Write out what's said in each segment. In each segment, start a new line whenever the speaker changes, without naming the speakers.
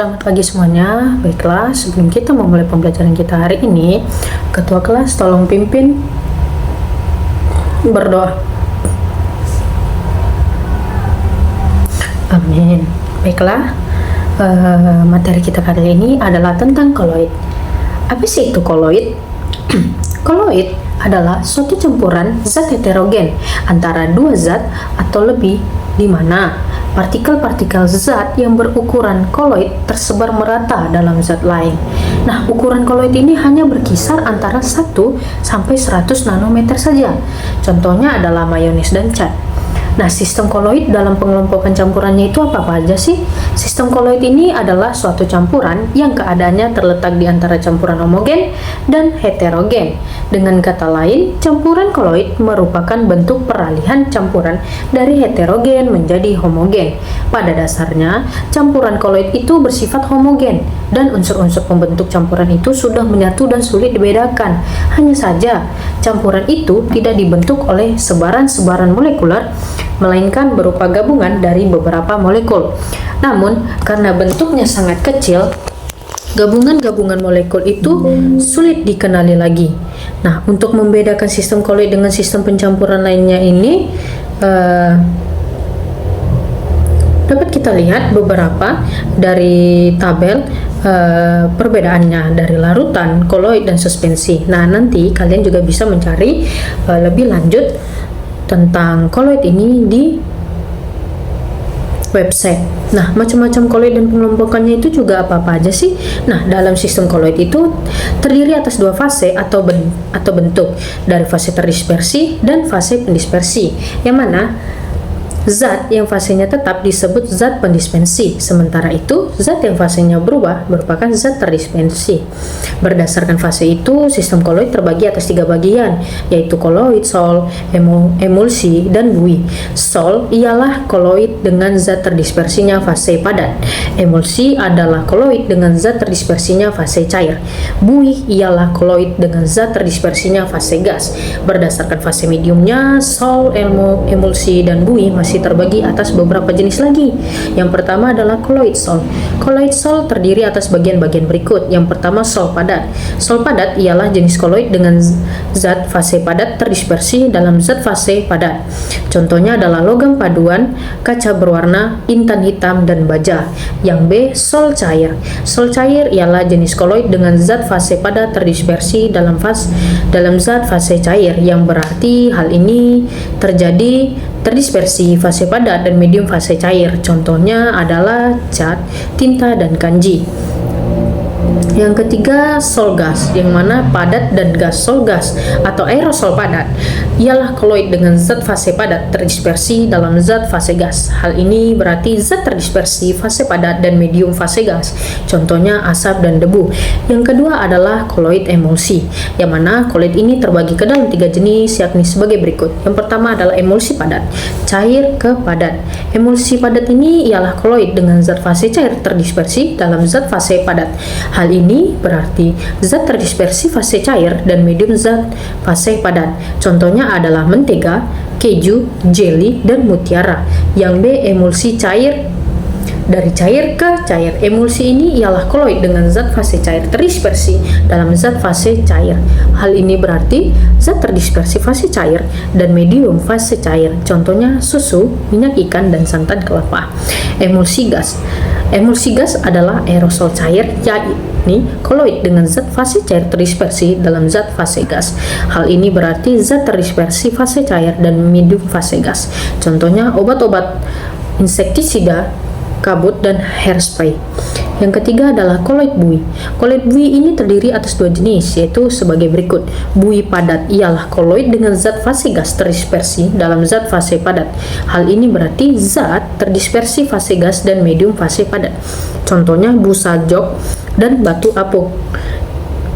Selamat pagi semuanya. Baiklah, sebelum kita memulai pembelajaran kita hari ini, Ketua kelas tolong pimpin berdoa. Amin. Baiklah, materi kita kali ini adalah tentang koloid. Apa sih itu koloid? Koloid adalah suatu campuran zat heterogen antara dua zat atau lebih, di mana partikel-partikel zat yang berukuran koloid tersebar merata dalam zat lain. Nah, ukuran koloid ini hanya berkisar antara 1 sampai 100 nanometer saja. Contohnya adalah mayones dan cat. Nah, sistem koloid dalam pengelompokan campurannya itu apa aja sih? Sistem koloid ini adalah suatu campuran yang keadaannya terletak di antara campuran homogen dan heterogen. Dengan kata lain, campuran koloid merupakan bentuk peralihan campuran dari heterogen menjadi homogen. Pada dasarnya, campuran koloid itu bersifat homogen dan unsur-unsur pembentuk campuran itu sudah menyatu dan sulit dibedakan. Hanya saja, campuran itu tidak dibentuk oleh sebaran-sebaran molekuler, melainkan berupa gabungan dari beberapa molekul. Namun, karena bentuknya sangat kecil, gabungan-gabungan molekul itu sulit dikenali lagi. Nah, untuk membedakan sistem koloid dengan sistem pencampuran lainnya ini, dapat kita lihat beberapa dari tabel perbedaannya dari larutan, koloid, dan suspensi. Nah, nanti kalian juga bisa mencari lebih lanjut tentang koloid ini di website. Nah, macam-macam koloid dan pengelompokannya itu juga apa-apa aja sih? Nah, dalam sistem koloid itu terdiri atas dua fase atau bentuk, dari fase terdispersi dan fase pendispersi, yang mana zat yang fasenya tetap disebut zat pendispersi, sementara itu zat yang fasenya berubah merupakan zat terdispersi. Berdasarkan fase itu, sistem koloid terbagi atas 3 bagian, yaitu koloid, sol, emulsi, dan buih. Sol ialah koloid dengan zat terdispersinya fase padat. Emulsi adalah koloid dengan zat terdispersinya fase cair. Buih ialah koloid dengan zat terdispersinya fase gas. Berdasarkan fase mediumnya, sol, emulsi, dan buih masih terbagi atas beberapa jenis lagi. Yang pertama adalah koloid sol. Koloid sol terdiri atas bagian-bagian berikut. Yang pertama, sol padat. Sol padat ialah jenis koloid dengan zat fase padat terdispersi dalam zat fase padat. Contohnya adalah logam paduan, kaca berwarna, intan hitam, dan baja. Yang B, sol cair. Sol cair ialah jenis koloid dengan zat fase padat terdispersi dalam zat fase cair, yang berarti hal ini terjadi terdispersi fase padat dan medium fase cair. Contohnya adalah cat, tinta, dan kanji. Yang ketiga, sol gas, yang mana padat dan gas. Sol gas atau aerosol padat ialah koloid dengan zat fase padat terdispersi dalam zat fase gas. Hal ini berarti zat terdispersi fase padat dan medium fase gas. Contohnya asap dan debu. Yang kedua adalah koloid emulsi, yang mana koloid ini terbagi ke dalam 3 jenis, yakni sebagai berikut. Yang pertama adalah emulsi padat, cair ke padat. Emulsi padat ini ialah koloid dengan zat fase cair terdispersi dalam zat fase padat. Hal ini berarti zat terdispersi fase cair dan medium zat fase padat. Contohnya adalah mentega, keju, jelly, dan mutiara. Yang B, emulsi cair. Dari cair ke cair, emulsi ini ialah koloid dengan zat fase cair terdispersi dalam zat fase cair. Hal ini berarti zat terdispersi fase cair dan medium fase cair. Contohnya susu, minyak ikan, dan santan kelapa. Emulsi gas. Emulsi gas adalah aerosol cair, yakni koloid dengan zat fase cair terdispersi dalam zat fase gas. Hal ini berarti zat terdispersi fase cair dan medium fase gas. Contohnya obat-obat insektisida, kabut, dan hairspray. Yang ketiga adalah koloid buih. Koloid buih ini terdiri atas 2 jenis, yaitu sebagai berikut. Buih padat ialah koloid dengan zat fase gas terdispersi dalam zat fase padat. Hal ini berarti zat terdispersi fase gas dan medium fase padat. Contohnya busa jok dan batu apung.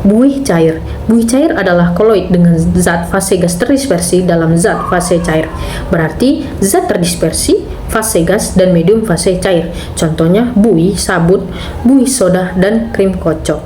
Buih cair. Buih cair adalah koloid dengan zat fase gas terdispersi dalam zat fase cair. Berarti zat terdispersi fase gas dan medium fase cair. Contohnya buih sabun, buih soda, dan krim kocok.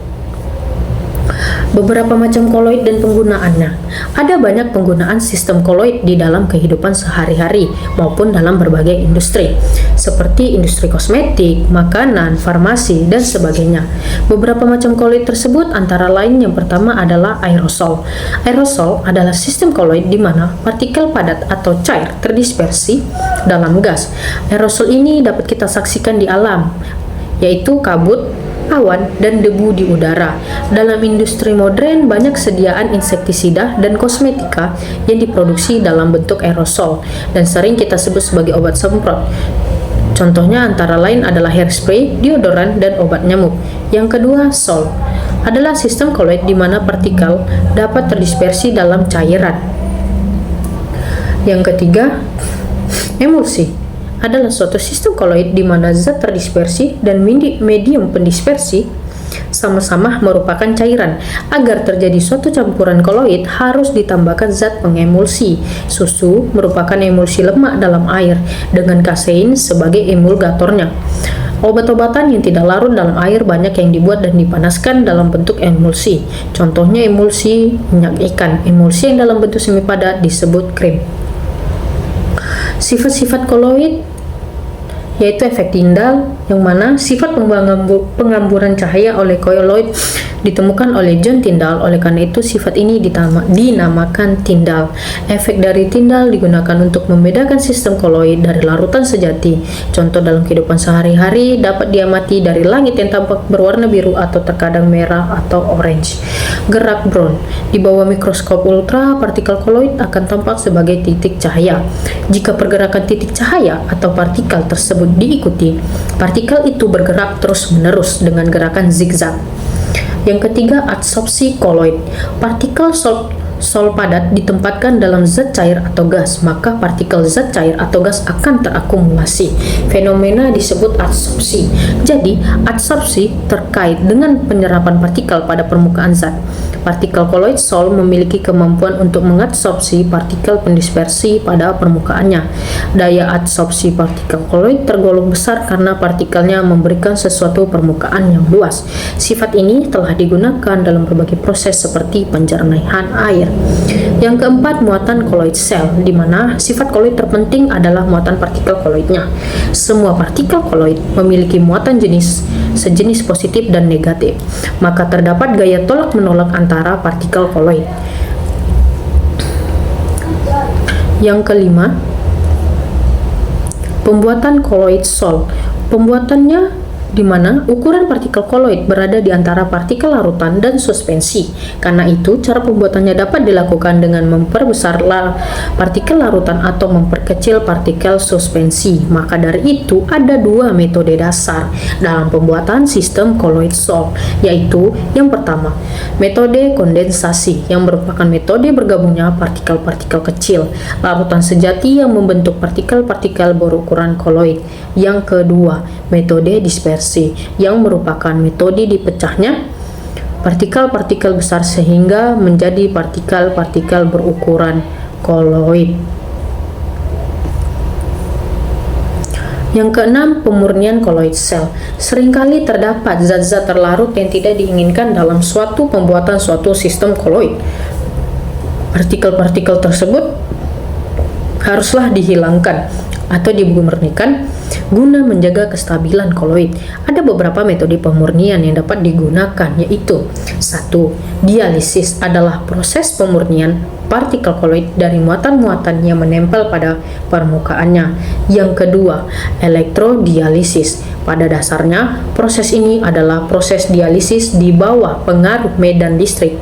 Beberapa macam koloid dan penggunaannya. Ada banyak penggunaan sistem koloid di dalam kehidupan sehari-hari maupun dalam berbagai industri, seperti industri kosmetik, makanan, farmasi, dan sebagainya. Beberapa macam koloid tersebut antara lain yang pertama adalah aerosol. Aerosol adalah sistem koloid di mana partikel padat atau cair terdispersi dalam gas. Aerosol ini dapat kita saksikan di alam, yaitu kabut, awan, dan debu di udara. Dalam industri modern, banyak sediaan insektisida dan kosmetika yang diproduksi dalam bentuk aerosol dan sering kita sebut sebagai obat semprot. Contohnya antara lain adalah hairspray, deodoran, dan obat nyamuk. Yang kedua, sol adalah sistem koloid di mana partikel dapat terdispersi dalam cairan. Yang ketiga, emulsi adalah suatu sistem koloid di mana zat terdispersi dan medium pendispersi sama-sama merupakan cairan. Agar terjadi suatu campuran koloid harus ditambahkan zat pengemulsi. Susu merupakan emulsi lemak dalam air dengan kasein sebagai emulgatornya. Obat-obatan yang tidak larut dalam air banyak yang dibuat dan dipanaskan dalam bentuk emulsi. Contohnya emulsi minyak ikan. Emulsi yang dalam bentuk semi padat disebut krim. Sifat-sifat koloid yaitu efek Tyndall, yang mana sifat penggamburan cahaya oleh koloid ditemukan oleh John Tyndall. Oleh karena itu sifat ini dinamakan Tyndall. Efek dari Tyndall digunakan untuk membedakan sistem koloid dari larutan sejati. Contoh dalam kehidupan sehari-hari dapat diamati dari langit yang tampak berwarna biru atau terkadang merah atau orange. Gerak Brown. Di bawah mikroskop ultra, partikel koloid akan tampak sebagai titik cahaya. Jika pergerakan titik cahaya atau partikel tersebut diikuti, partikel itu bergerak terus-menerus dengan gerakan zigzag. Yang ketiga, adsorpsi koloid. Partikel sol padat ditempatkan dalam zat cair atau gas, maka partikel zat cair atau gas akan terakumulasi. Fenomena disebut adsorpsi. Jadi, adsorpsi terkait dengan penyerapan partikel pada permukaan zat. Partikel koloid sol memiliki kemampuan untuk mengadsorpsi partikel pendispersi pada permukaannya. Daya adsorpsi partikel koloid tergolong besar karena partikelnya memberikan sesuatu permukaan yang luas. Sifat ini telah digunakan dalam berbagai proses seperti penjernihan air. Yang keempat, muatan koloid sel, di mana sifat koloid terpenting adalah muatan partikel koloidnya. Semua partikel koloid memiliki muatan sejenis positif dan negatif, maka terdapat gaya tolak-menolak antara partikel koloid. Yang kelima, pembuatan koloid sol. Pembuatannya di mana ukuran partikel koloid berada di antara partikel larutan dan suspensi. Karena itu, cara pembuatannya dapat dilakukan dengan memperbesar partikel larutan atau memperkecil partikel suspensi. Maka dari itu, ada dua metode dasar dalam pembuatan sistem koloid sol, yaitu yang pertama, metode kondensasi, yang merupakan metode bergabungnya partikel-partikel kecil larutan sejati yang membentuk partikel-partikel berukuran koloid. Yang kedua, metode dispersi, yang merupakan metode dipecahnya partikel-partikel besar sehingga menjadi partikel-partikel berukuran koloid. Yang keenam, pemurnian koloid sel. Seringkali terdapat zat-zat terlarut yang tidak diinginkan dalam pembuatan suatu sistem koloid. Partikel-partikel tersebut haruslah dihilangkan atau dimurnikan guna menjaga kestabilan koloid. Ada beberapa metode pemurnian yang dapat digunakan, yaitu 1. Dialisis adalah proses pemurnian partikel koloid dari muatan-muatan yang menempel pada permukaannya. Yang kedua, elektrodialisis. Pada dasarnya, proses ini adalah proses dialisis di bawah pengaruh medan listrik.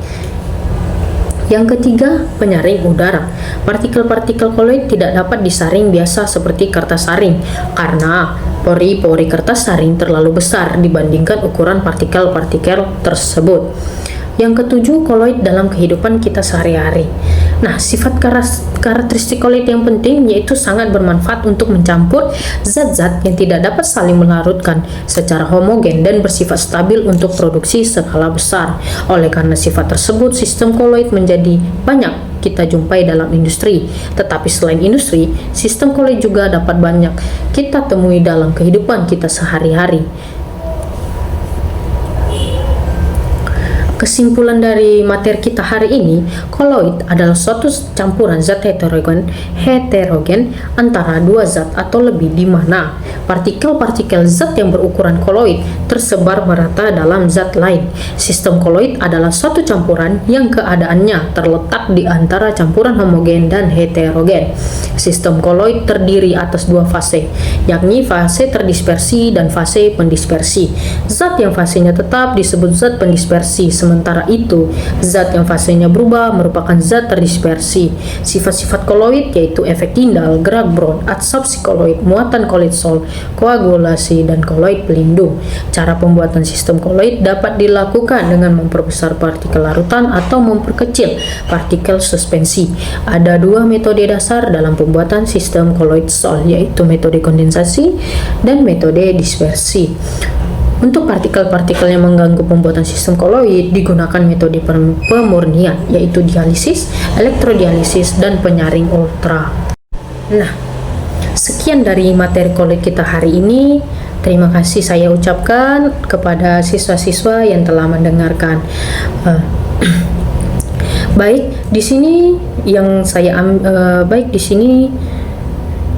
Yang ketiga, penyaring udara. Partikel-partikel koloid tidak dapat disaring biasa seperti kertas saring karena pori-pori kertas saring terlalu besar dibandingkan ukuran partikel-partikel tersebut. Yang ketujuh, koloid dalam kehidupan kita sehari-hari. Nah, sifat karakteristik koloid yang penting yaitu sangat bermanfaat untuk mencampur zat-zat yang tidak dapat saling melarutkan secara homogen dan bersifat stabil untuk produksi skala besar. Oleh karena sifat tersebut, sistem koloid menjadi banyak kita jumpai dalam industri. Tetapi selain industri, sistem koloid juga dapat banyak kita temui dalam kehidupan kita sehari-hari. Kesimpulan dari materi kita hari ini, koloid adalah suatu campuran zat heterogen antara dua zat atau lebih, di mana partikel-partikel zat yang berukuran koloid tersebar merata dalam zat lain. Sistem koloid adalah suatu campuran yang keadaannya terletak di antara campuran homogen dan heterogen. Sistem koloid terdiri atas dua fase, yakni fase terdispersi dan fase pendispersi. Zat yang fasenya tetap disebut zat pendispersi, sementara itu zat yang fasenya berubah merupakan zat terdispersi. Sifat-sifat koloid yaitu efek Tyndall, gerak Brown, adsorpsi koloid, muatan kolesterol, koagulasi, dan koloid pelindung. Cara pembuatan sistem koloid dapat dilakukan dengan memperbesar partikel larutan atau memperkecil partikel suspensi. Ada dua metode dasar dalam pembuatan sistem koloid sol, yaitu metode kondensasi dan metode dispersi. Untuk partikel-partikel yang mengganggu pembuatan sistem koloid digunakan metode pemurnian, yaitu dialisis, elektrodialisis, dan penyaring ultra. Nah, sekian dari materi koloid kita hari ini. Terima kasih saya ucapkan kepada siswa-siswa yang telah mendengarkan. Baik, di sini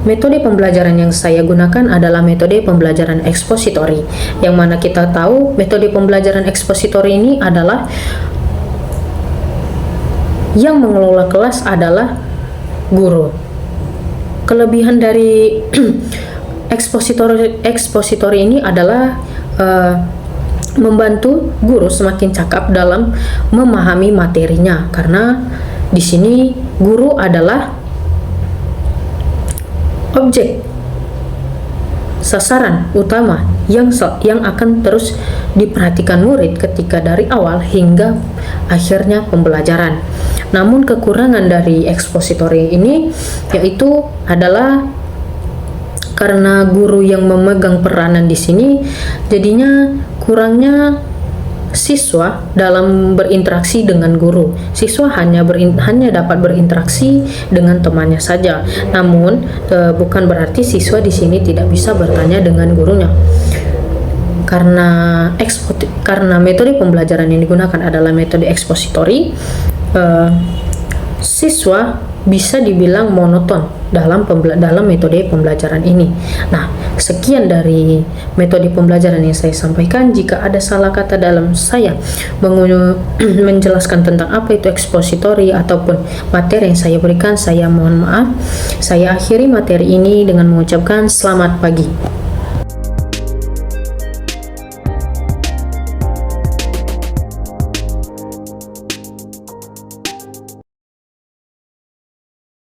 metode pembelajaran yang saya gunakan adalah metode pembelajaran ekspositori, yang mana kita tahu metode pembelajaran ekspositori ini adalah yang mengelola kelas adalah guru. Kelebihan dari ekspositori ini adalah membantu guru semakin cakap dalam memahami materinya, karena di sini guru adalah objek sasaran utama yang akan terus diperhatikan murid ketika dari awal hingga akhirnya pembelajaran. Namun kekurangan dari ekspositori ini yaitu adalah karena guru yang memegang peranan di sini, jadinya kurangnya siswa dalam berinteraksi dengan guru. Siswa hanya dapat berinteraksi dengan temannya saja. Namun bukan berarti siswa di sini tidak bisa bertanya dengan gurunya. Karena metode pembelajaran yang digunakan adalah metode ekspositori, siswa bisa dibilang monoton dalam metode pembelajaran ini. Nah, sekian dari metode pembelajaran yang saya sampaikan. Jika ada salah kata dalam saya menjelaskan tentang apa itu ekspositori ataupun materi yang saya berikan, saya mohon maaf. Saya akhiri materi ini dengan mengucapkan selamat pagi.